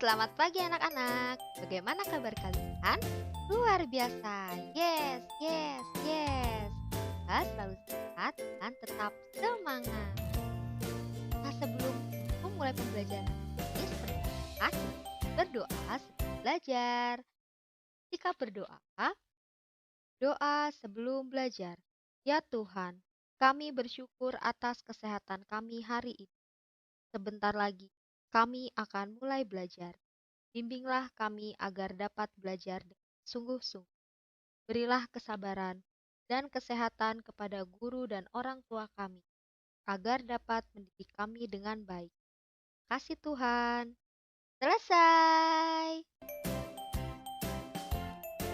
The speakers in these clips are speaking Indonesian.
selamat pagi anak-anak. Bagaimana kabar kalian? Luar biasa. Yes, yes, yes. Semoga selalu sehat dan tetap semangat. Nah, sebelum memulai pembelajaran ini, seperti biasa, berdoa sebelum belajar. Jika berdoa, doa sebelum belajar. Ya Tuhan, kami bersyukur atas kesehatan kami hari ini. Sebentar lagi kami akan mulai belajar. Bimbinglah kami agar dapat belajar dengan sungguh-sungguh. Berilah kesabaran dan kesehatan kepada guru dan orang tua kami, agar dapat mendidik kami dengan baik. Kasih Tuhan. Selesai.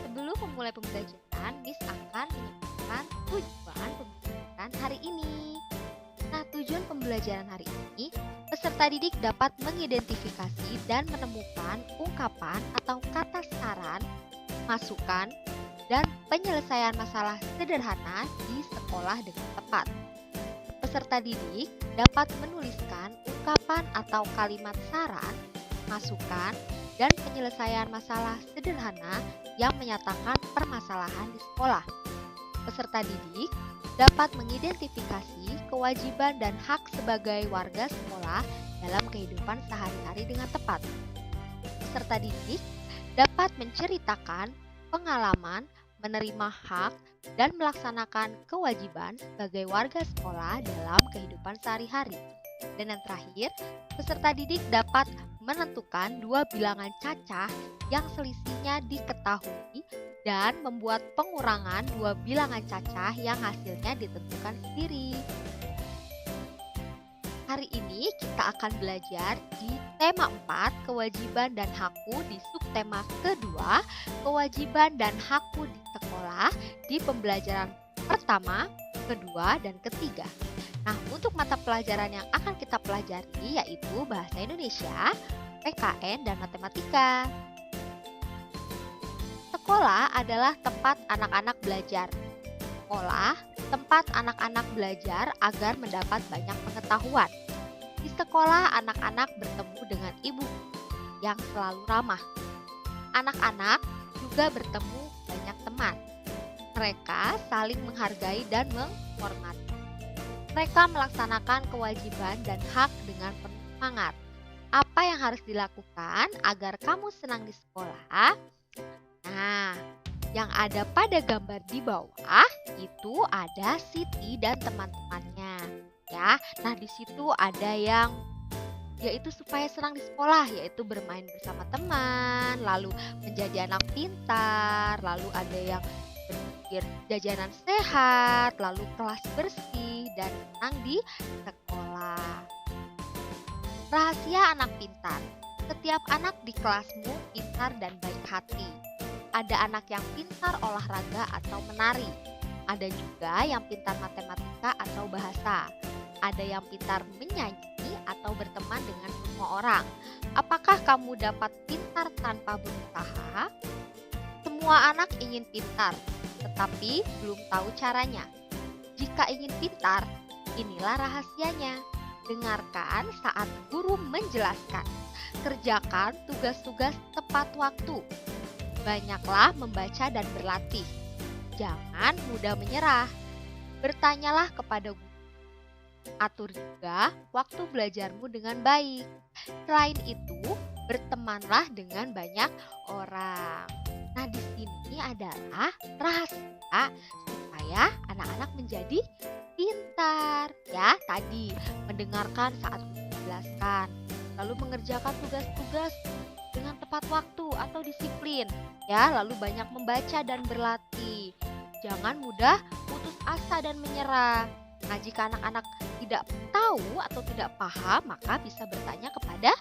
Sebelum memulai pembelajaran, Miss akan menyampaikan tujuan pembelajaran hari ini. Nah, tujuan pembelajaran hari ini, peserta didik dapat mengidentifikasi dan menemukan ungkapan atau kata saran, masukan, dan penyelesaian masalah sederhana di sekolah dengan tepat. Peserta didik dapat menuliskan ungkapan atau kalimat saran, masukan, dan penyelesaian masalah sederhana yang menyatakan permasalahan di sekolah. Peserta didik dapat mengidentifikasi kewajiban dan hak sebagai warga sekolah dalam kehidupan sehari-hari dengan tepat. Peserta didik dapat menceritakan pengalaman menerima hak dan melaksanakan kewajiban sebagai warga sekolah dalam kehidupan sehari-hari. Dan yang terakhir, peserta didik dapat menentukan dua bilangan cacah yang selisihnya diketahui dan membuat pengurangan dua bilangan cacah yang hasilnya ditentukan sendiri. Hari ini kita akan belajar di tema 4, kewajiban dan hakku, di subtema kedua, kewajiban dan hakku di sekolah, di pembelajaran pertama, kedua, dan ketiga. Nah, untuk mata pelajaran yang akan kita pelajari yaitu Bahasa Indonesia, PKN, dan Matematika. Sekolah adalah tempat anak-anak belajar. Sekolah, tempat anak-anak belajar agar mendapat banyak pengetahuan. Di sekolah, anak-anak bertemu dengan ibu yang selalu ramah. Anak-anak juga bertemu banyak teman. Mereka saling menghargai dan menghormati. Mereka melaksanakan kewajiban dan hak dengan penuh semangat. Apa yang harus dilakukan agar kamu senang di sekolah? Nah, yang ada pada gambar di bawah itu ada Siti dan teman-temannya, ya. Nah, di situ ada yang yaitu supaya senang di sekolah, yaitu bermain bersama teman, lalu menjadi anak pintar, lalu ada yang berpikir jajanan sehat, lalu kelas bersih dan senang di sekolah. Rahasia anak pintar. Setiap anak di kelasmu pintar dan baik hati. Ada anak yang pintar olahraga atau menari. Ada juga yang pintar matematika atau bahasa. Ada yang pintar menyanyi atau berteman dengan semua orang. Apakah kamu dapat pintar tanpa berusaha? Semua anak ingin pintar, tetapi belum tahu caranya. Jika ingin pintar, inilah rahasianya. Dengarkan saat guru menjelaskan. Kerjakan tugas-tugas tepat waktu. Banyaklah membaca dan berlatih. Jangan mudah menyerah. Bertanyalah kepada guru. Atur juga waktu belajarmu dengan baik. Selain itu, bertemanlah dengan banyak orang. Nah, di sini adalah rahasia supaya anak-anak menjadi pintar. Ya, tadi mendengarkan saat guru menjelaskan, lalu mengerjakan tugas-tugas dengan tepat waktu atau disiplin, ya, lalu banyak membaca dan berlatih. Jangan mudah putus asa dan menyerah. Nah, jika anak-anak tidak tahu atau tidak paham, maka bisa bertanya kepada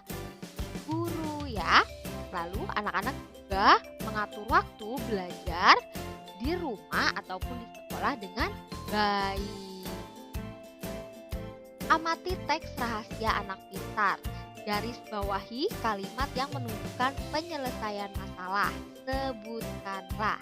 guru, ya. Lalu anak-anak juga mengatur waktu belajar di rumah ataupun di sekolah dengan baik. Amati teks rahasia anak pintar. Garis bawahi kalimat yang menunjukkan penyelesaian masalah. Sebutkanlah.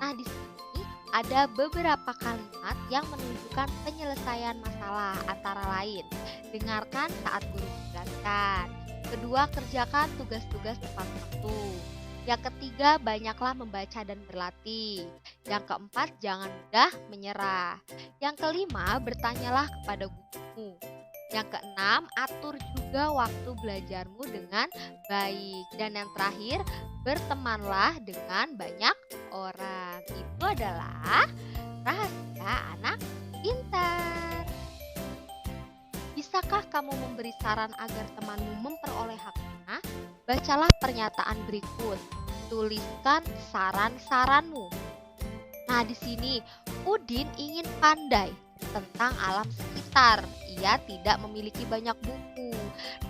Nah, di sini ada beberapa kalimat yang menunjukkan penyelesaian masalah, antara lain dengarkan saat guru menjelaskan, kedua, kerjakan tugas-tugas tepat waktu. Yang ketiga, banyaklah membaca dan berlatih. Yang keempat, jangan mudah menyerah. Yang kelima, bertanyalah kepada gurumu. Yang keenam, atur juga waktu belajarmu dengan baik. Dan yang terakhir, bertemanlah dengan banyak orang. Itu adalah rahasia anak pintar. Bisakah kamu memberi saran agar temanmu memperoleh haknya? Bacalah pernyataan berikut. Tuliskan saran-saranmu. Nah, di sini Udin ingin pandai tentang alam sekitar. Ia tidak memiliki banyak buku.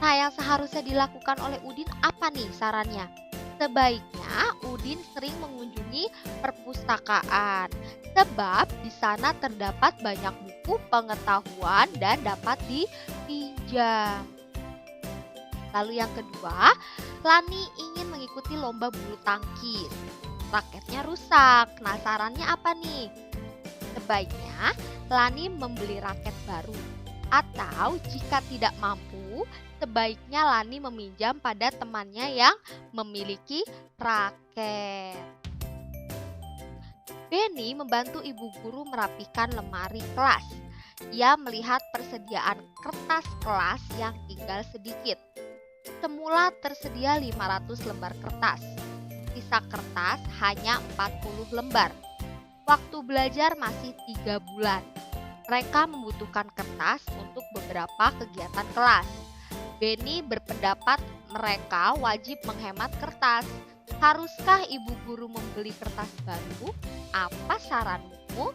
Nah, yang seharusnya dilakukan oleh Udin apa nih sarannya? Sebaiknya Udin sering mengunjungi perpustakaan, sebab di sana terdapat banyak buku pengetahuan dan dapat dipinjam. Lalu yang kedua, Lani ingin mengikuti lomba bulu tangkis. Raketnya rusak. Nah, sarannya apa nih? Sebaiknya Lani membeli raket baru. Atau jika tidak mampu, sebaiknya Lani meminjam pada temannya yang memiliki raket. Benny membantu ibu guru merapikan lemari kelas. Ia melihat persediaan kertas kelas yang tinggal sedikit. Semula tersedia 500 lembar kertas. Sisa kertas hanya 40 lembar. Waktu belajar masih 3 bulan. Mereka membutuhkan kertas untuk beberapa kegiatan kelas. Benny berpendapat mereka wajib menghemat kertas. Haruskah ibu guru membeli kertas baru? Apa saranmu?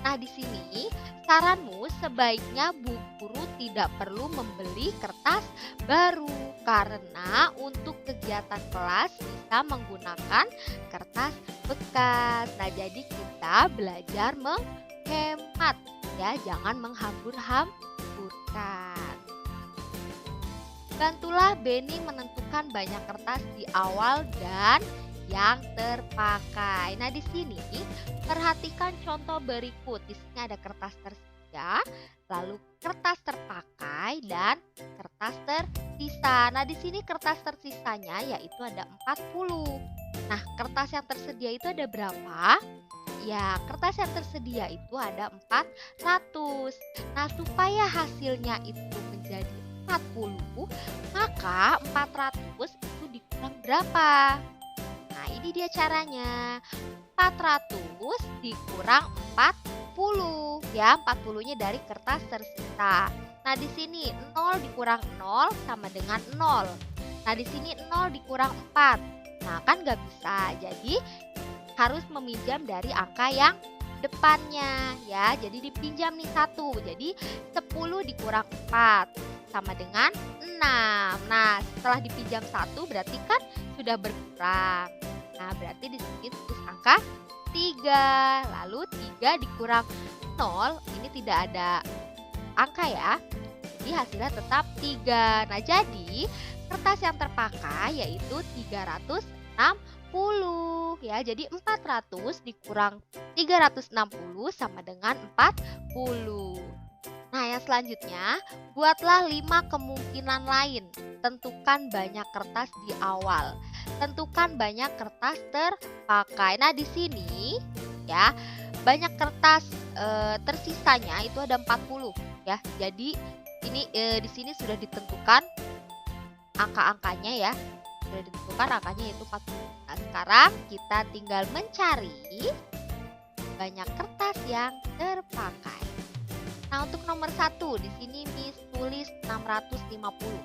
Nah, di sini saranmu sebaiknya bu guru tidak perlu membeli kertas baru karena untuk kegiatan kelas bisa menggunakan kertas bekas. Nah, jadi kita belajar menghemat ya, jangan menghambur-hamburkan. Bantulah Benny menentukan banyak kertas di awal dan yang terpakai. Nah, di sini perhatikan contoh berikut. Di sini ada kertas tersedia, lalu kertas terpakai dan kertas tersisa. Nah, di sini kertas tersisanya yaitu ada 40. Nah, kertas yang tersedia itu ada berapa? Ya, kertas yang tersedia itu ada 400. Nah, supaya hasilnya itu menjadi 40, maka 400 itu dikurang berapa? Nah, ini dia caranya. 400 dikurang 40. Ya, 40-nya dari kertas tersisa. Nah, di sini 0 dikurang 0 sama dengan 0. Nah, di sini 0 dikurang 4. Nah, kan nggak bisa. Jadi, harus meminjam dari angka yang depannya ya. Jadi dipinjam nih 1. Jadi 10 dikurang 4 sama dengan 6. Nah, setelah dipinjam 1 berarti kan sudah berkurang. Nah, berarti di sini tulis angka 3. Lalu 3 dikurang 0, ini tidak ada angka ya. Jadi hasilnya tetap 3. Nah, jadi kertas yang terpakai yaitu 360 ya. Jadi 400 dikurang 360 sama dengan 40. Nah, yang selanjutnya, buatlah 5 kemungkinan lain. Tentukan banyak kertas di awal. Tentukan banyak kertas terpakai. Nah, di sini ya, banyak kertas tersisanya itu ada 40 ya. Jadi ini di sini sudah ditentukan angka-angkanya ya. Sudah ditentukan angkanya yaitu 40. Nah, sekarang kita tinggal mencari banyak kertas yang terpakai. Nah, untuk nomor 1 di sini Miss tulis 650.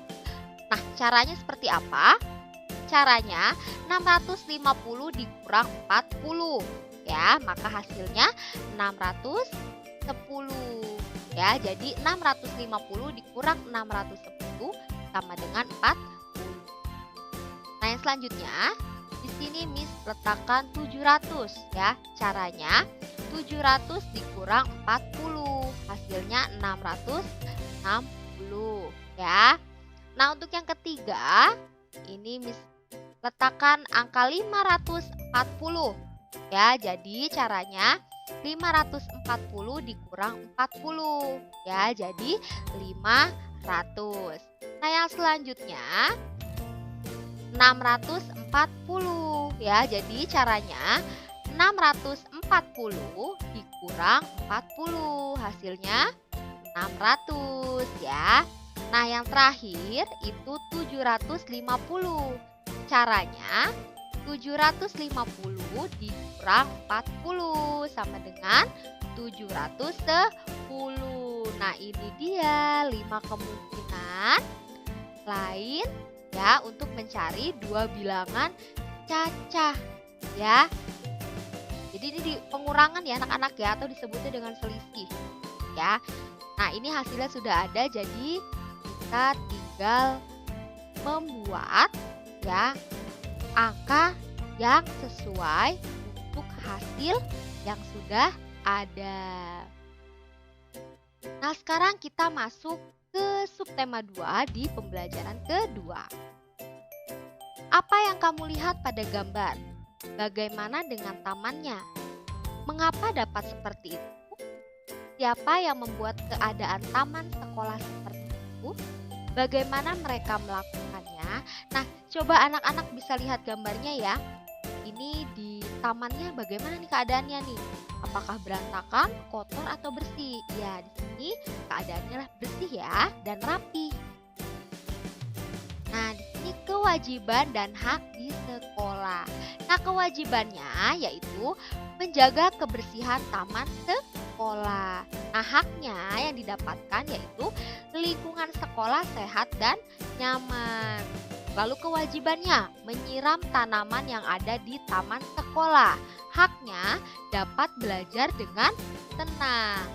Nah, caranya seperti apa? Caranya 650 dikurang 40 ya, maka hasilnya 610 ya. Jadi 650 dikurang 610 sama dengan 40. Nah, yang selanjutnya di sini Miss letakkan 700 ya. Caranya 700 dikurang 40, hasilnya 660 ya. Nah, untuk yang ketiga ini Miss letakkan angka 540 ya. Jadi caranya 540 dikurang 40 ya. Jadi 500. Nah, yang selanjutnya 640 ya. Jadi caranya 640 dikurang 40, hasilnya 600 ya. Nah, yang terakhir itu 750. Caranya 750 dikurang 40 sama dengan 710. Nah, ini dia 5 kemungkinan lain ya untuk mencari dua bilangan cacah ya. Jadi ini di pengurangan ya anak-anak ya, atau disebutnya dengan selisih ya. Nah, ini hasilnya sudah ada, jadi kita tinggal membuat ya angka yang sesuai untuk hasil yang sudah ada. Nah, sekarang kita masuk ke subtema 2 di pembelajaran kedua. Apa yang kamu lihat pada gambar? Bagaimana dengan tamannya? Mengapa dapat seperti itu? Siapa yang membuat keadaan taman sekolah seperti itu? Bagaimana mereka melakukannya? Nah, coba anak-anak bisa lihat gambarnya ya. Ini di tamannya bagaimana nih keadaannya nih? Apakah berantakan, kotor, atau bersih? Ya, di sini keadaannya bersih ya dan rapi. Nah, di sini kewajiban dan hak di sekolah. Nah, kewajibannya yaitu menjaga kebersihan taman sekolah. Nah, haknya yang didapatkan yaitu lingkungan sekolah sehat dan nyaman. Lalu kewajibannya menyiram tanaman yang ada di taman sekolah. Haknya dapat belajar dengan tenang.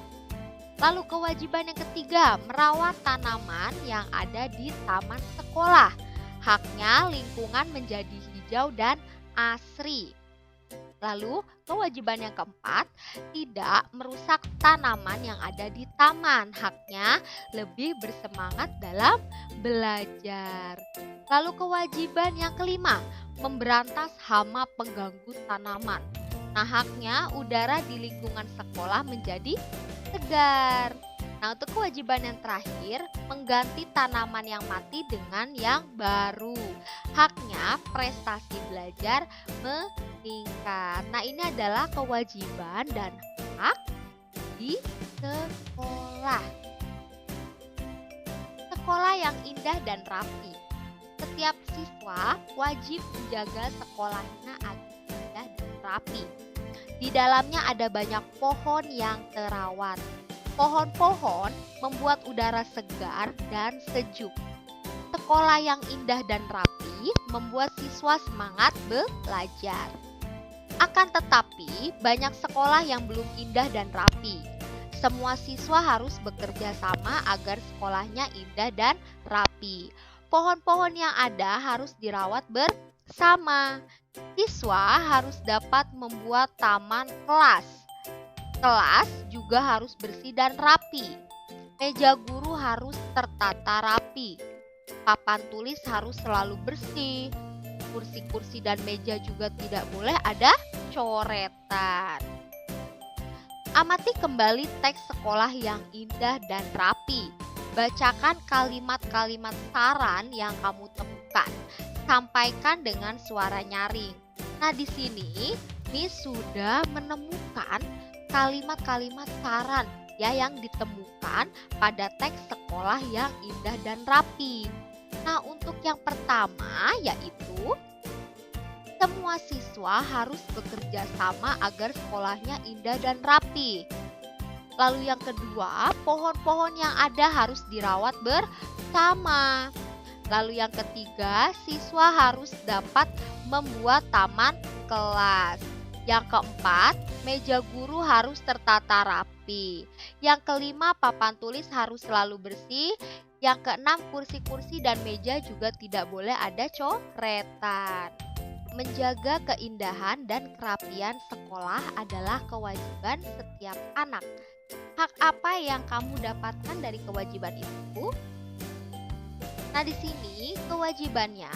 Lalu kewajiban yang ketiga, merawat tanaman yang ada di taman sekolah. Haknya lingkungan menjadi hijau dan asri. Lalu kewajiban yang keempat, tidak merusak tanaman yang ada di taman. Haknya lebih bersemangat dalam belajar. Lalu kewajiban yang kelima, memberantas hama pengganggu tanaman. Nah, haknya udara di lingkungan sekolah menjadi segar. Nah, untuk kewajiban yang terakhir, mengganti tanaman yang mati dengan yang baru. Haknya prestasi belajar meningkat. Nah, ini adalah kewajiban dan hak di sekolah. Sekolah yang indah dan rapi. Setiap siswa wajib menjaga sekolahnya agar indah dan rapi. Di dalamnya ada banyak pohon yang terawat. Pohon-pohon membuat udara segar dan sejuk. Sekolah yang indah dan rapi membuat siswa semangat belajar. Akan tetapi, banyak sekolah yang belum indah dan rapi. Semua siswa harus bekerja sama agar sekolahnya indah dan rapi. Pohon-pohon yang ada harus dirawat bersama. Siswa harus dapat membuat taman kelas. Kelas juga harus bersih dan rapi. Meja guru harus tertata rapi. Papan tulis harus selalu bersih. Kursi-kursi dan meja juga tidak boleh ada coretan. Amati kembali teks sekolah yang indah dan rapi. Bacakan kalimat-kalimat saran yang kamu temukan. Sampaikan dengan suara nyaring. Nah, di sini Miss sudah menemukan kalimat-kalimat saran ya yang ditemukan pada teks sekolah yang indah dan rapi. Nah, untuk yang pertama yaitu semua siswa harus bekerja sama agar sekolahnya indah dan rapi. Lalu yang kedua, pohon-pohon yang ada harus dirawat bersama. Lalu yang ketiga, siswa harus dapat membuat taman kelas. Yang keempat, meja guru harus tertata rapi. Yang kelima, papan tulis harus selalu bersih. Yang keenam, kursi-kursi dan meja juga tidak boleh ada coretan. Menjaga keindahan dan kerapian sekolah adalah kewajiban setiap anak. Hak apa yang kamu dapatkan dari kewajiban itu? Nah, di sini kewajibannya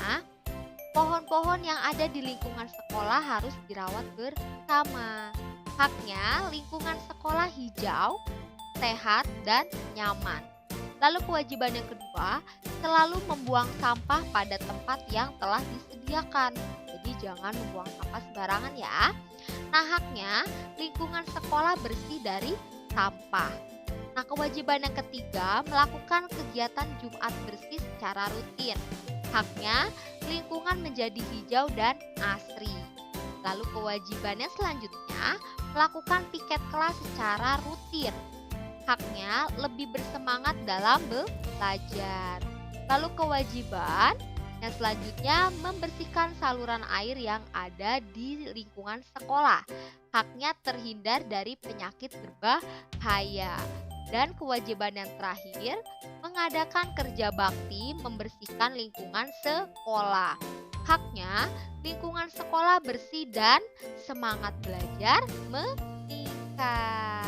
pohon-pohon yang ada di lingkungan sekolah harus dirawat bersama. Haknya lingkungan sekolah hijau, sehat, dan nyaman. Lalu kewajiban yang kedua, selalu membuang sampah pada tempat yang telah disediakan. Jadi jangan membuang sampah sembarangan ya. Nah, haknya lingkungan sekolah bersih dari sampah. Nah, kewajiban yang ketiga, melakukan kegiatan Jumat bersih secara rutin. Haknya lingkungan menjadi hijau dan asri. Lalu kewajibannya selanjutnya, melakukan piket kelas secara rutin. Haknya lebih bersemangat dalam belajar. Lalu kewajiban yang selanjutnya, membersihkan saluran air yang ada di lingkungan sekolah. Haknya terhindar dari penyakit berbahaya. Dan kewajiban yang terakhir, mengadakan kerja bakti membersihkan lingkungan sekolah. Haknya lingkungan sekolah bersih dan semangat belajar meningkat.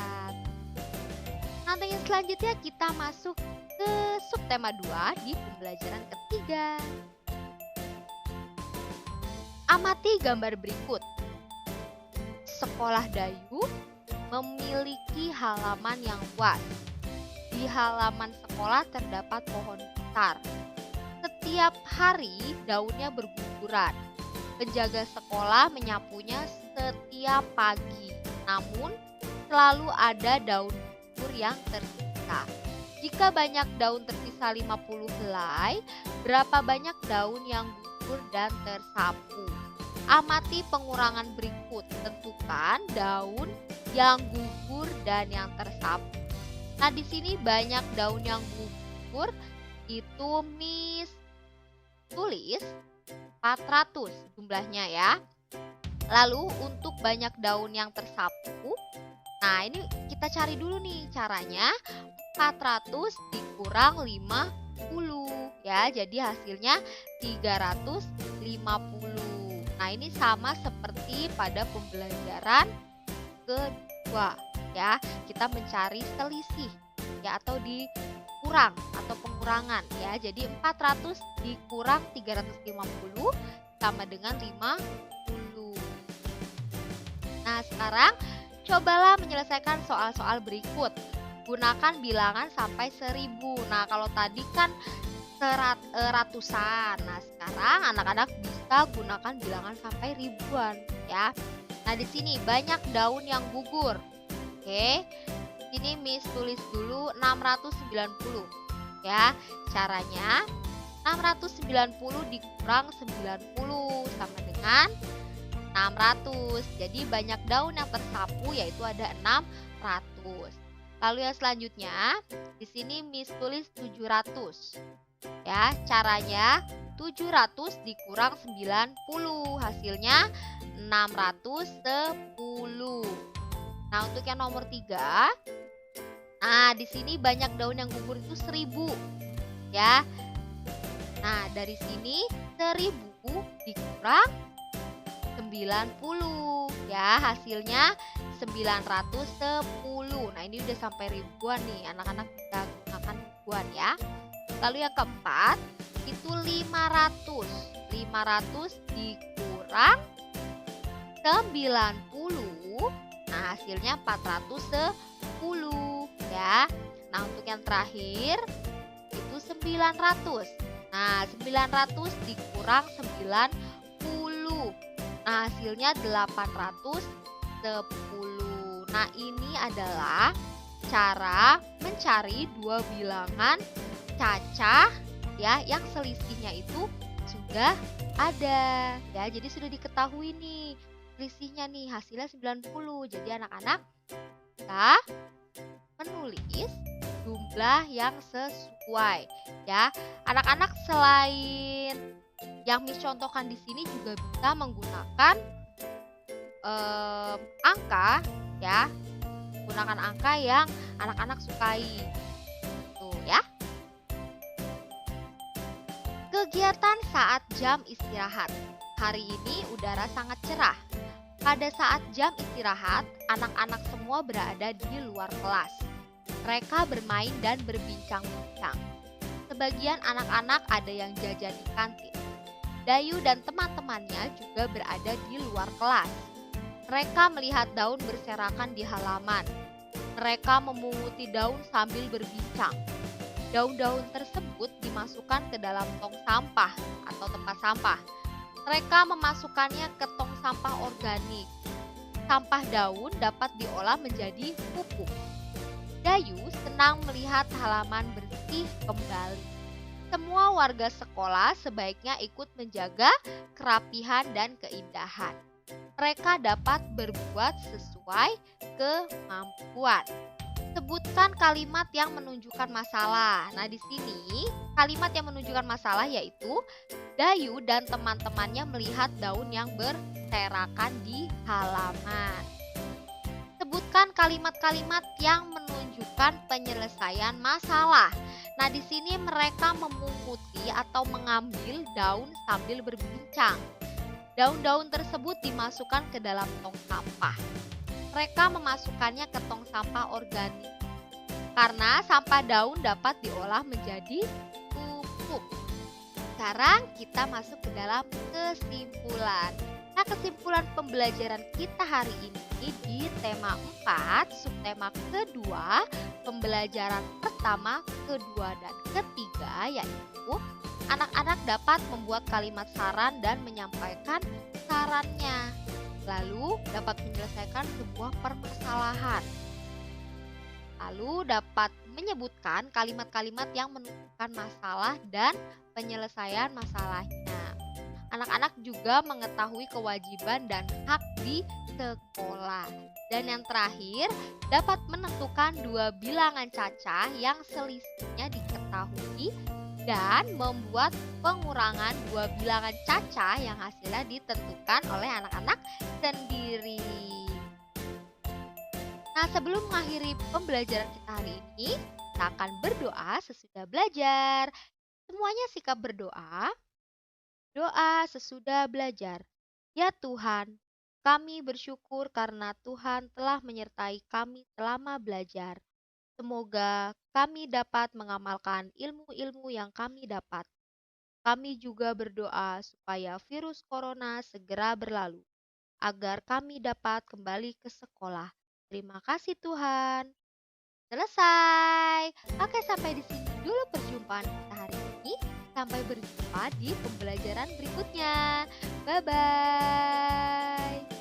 Nanti yang selanjutnya kita masuk ke subtema 2 di pembelajaran ketiga. Amati gambar berikut. Sekolah Dayu memiliki halaman yang luas. Di halaman sekolah terdapat pohon besar. Setiap hari daunnya berguguran. Penjaga sekolah menyapunya setiap pagi. Namun selalu ada daun gugur yang tersisa. Jika banyak daun tersisa 50 helai, berapa banyak daun yang gugur dan tersapu? Amati pengurangan berikut. Tentukan daun yang gugur dan yang tersapu. Nah, di sini banyak daun yang gugur, itu Miss tulis 400 jumlahnya ya. Lalu untuk banyak daun yang tersapu, nah ini kita cari dulu nih caranya. 400 dikurang 50 ya, jadi hasilnya 350. Nah, ini sama seperti pada pembelajaran kedua ya, kita mencari selisih ya, atau dikurang atau pengurangan ya. Jadi 400 dikurang 350 sama dengan 50. Nah, sekarang cobalah menyelesaikan soal-soal berikut. Gunakan bilangan sampai 1000. Nah, kalau tadi kan ratusan. Nah, sekarang anak-anak bisa gunakan bilangan sampai ribuan ya. Nah, di sini banyak daun yang gugur. Oke. Ini Miss tulis dulu 690 ya. Caranya 690 dikurang 90 sama dengan 600. Jadi banyak daun yang tersapu yaitu ada 600. Lalu yang selanjutnya di sini Miss tulis 700. Ya, caranya 700 dikurang 90, hasilnya 610. Nah, untuk yang nomor 3, nah di sini banyak daun yang gugur itu 1000 ya. Nah, dari sini 1000 dikurang 90 ya, hasilnya 910. Nah, ini udah sampai ribuan nih, anak-anak bisa gunakan ribuan ya. Lalu yang keempat itu 500. 500 dikurang 90. Nah, hasilnya 410 ya. Nah, untuk yang terakhir itu 900. Nah, 900 dikurang 90. Nah, hasilnya 810. Nah, ini adalah cara mencari dua bilangan cacah ya, yang selisihnya itu sudah ada ya. Jadi sudah diketahui nih selisihnya nih, hasilnya 90. Jadi anak-anak bisa menulis jumlah yang sesuai ya. Anak-anak selain yang Miss contohkan di sini juga bisa menggunakan angka ya. Gunakan angka yang anak-anak sukai. Tuh ya. Kegiatan saat jam istirahat. Hari ini udara sangat cerah. Pada saat jam istirahat, anak-anak semua berada di luar kelas. Mereka bermain dan berbincang-bincang. Sebagian anak-anak ada yang jajan di kantin. Dayu dan teman-temannya juga berada di luar kelas. Mereka melihat daun berserakan di halaman. Mereka memunguti daun sambil berbincang. Daun-daun tersebut dimasukkan ke dalam tong sampah atau tempat sampah. Mereka memasukkannya ke tong sampah organik. Sampah daun dapat diolah menjadi pupuk. Dayu senang melihat halaman bersih kembali. Semua warga sekolah sebaiknya ikut menjaga kerapihan dan keindahan. Mereka dapat berbuat sesuai kemampuan. Sebutkan kalimat yang menunjukkan masalah. Nah, di sini kalimat yang menunjukkan masalah yaitu Dayu dan teman-temannya melihat daun yang berserakan di halaman. Sebutkan kalimat-kalimat yang menunjukkan penyelesaian masalah. Nah, di sini mereka memunguti atau mengambil daun sambil berbincang. Daun-daun tersebut dimasukkan ke dalam tong sampah. Mereka memasukkannya ke tong sampah organik karena sampah daun dapat diolah menjadi pupuk. Sekarang kita masuk ke dalam kesimpulan. Nah, kesimpulan pembelajaran kita hari ini di tema 4, subtema kedua, pembelajaran pertama, kedua, dan ketiga, yaitu anak-anak dapat membuat kalimat saran dan menyampaikan sarannya. Lalu dapat menyelesaikan sebuah permasalahan. Lalu dapat menyebutkan kalimat-kalimat yang menunjukkan masalah dan penyelesaian masalahnya. Anak-anak juga mengetahui kewajiban dan hak di sekolah. Dan yang terakhir, dapat menentukan dua bilangan cacah yang selisihnya diketahui dan membuat pengurangan dua bilangan cacah yang hasilnya ditentukan oleh anak-anak sendiri. Nah, sebelum mengakhiri pembelajaran kita hari ini, kita akan berdoa sesudah belajar. Semuanya sikap berdoa. Doa sesudah belajar. Ya Tuhan, kami bersyukur karena Tuhan telah menyertai kami selama belajar. Semoga kami dapat mengamalkan ilmu-ilmu yang kami dapat. Kami juga berdoa supaya virus corona segera berlalu, agar kami dapat kembali ke sekolah. Terima kasih Tuhan. Selesai. Oke, sampai di sini dulu perjumpaan kita hari ini. Sampai berjumpa di pembelajaran berikutnya. Bye-bye.